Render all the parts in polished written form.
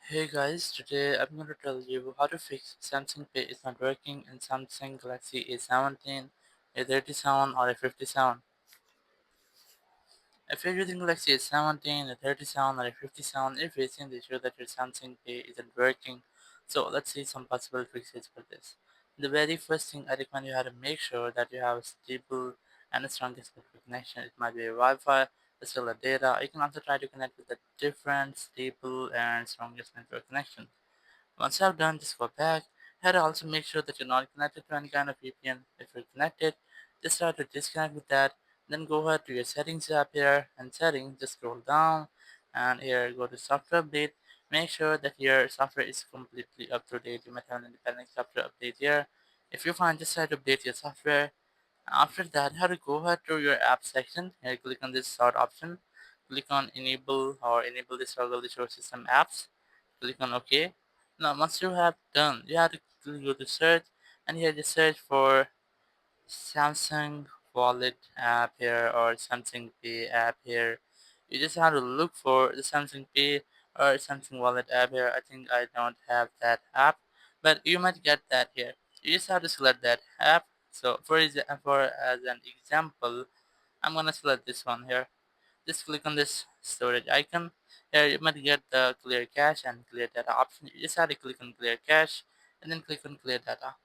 Hey guys, today I'm going to tell you how to fix Samsung Pay is not working in Samsung Galaxy A17, A37 or A57. If you're using Galaxy A17, A37 or A57, you're facing the issue that your Samsung Pay isn't working. So let's see some possible fixes for this. The very first thing I recommend you have to make sure that you have a stable and a strongest network connection. It might be a Wi-Fi, a cellular data. You can also try to connect with a different stable and strongest network connection. Once you have done, just go back. Here also make sure that you're not connected to any kind of VPN. If you're connected, just try to disconnect with that. Then go ahead to your settings app here and settings, just scroll down and here go to software update. Make sure that your software is completely up to date. You might have an independent software update here. If you find, just try to update your software. After that, you have to go ahead to your app section. Here click on this start option. Click on enable or enable this toggle the system apps. Click on OK. Now once you have done, you have to go to search and here just search for Samsung Wallet app here or Samsung Pay app here. You just have to look for the Samsung Pay or Samsung Wallet app here. I think I don't have that app, but you might get that here. You just have to select that app. So for as an example, I'm gonna select this one here. Just click on this storage icon. Here you might get the clear cache and clear data option. You just have to click on clear cache and then click on clear data.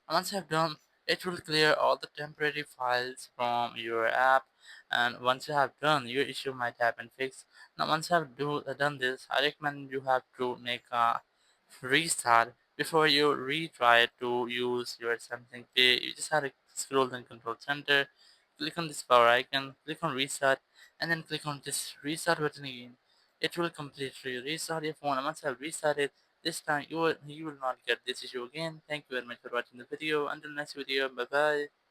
And once you have done, it will clear all the temporary files from your app. And once you have done, your issue might have been fixed. Now once you have done this, I recommend you have to make a restart before you retry to use your Samsung Pay. You just have to scroll in control center, click on this power icon, click on restart, and then click on this restart button again. It will completely restart your phone. And once I have restarted, this time you will not get this issue again. Thank you very much for watching the video. Until next video, bye bye.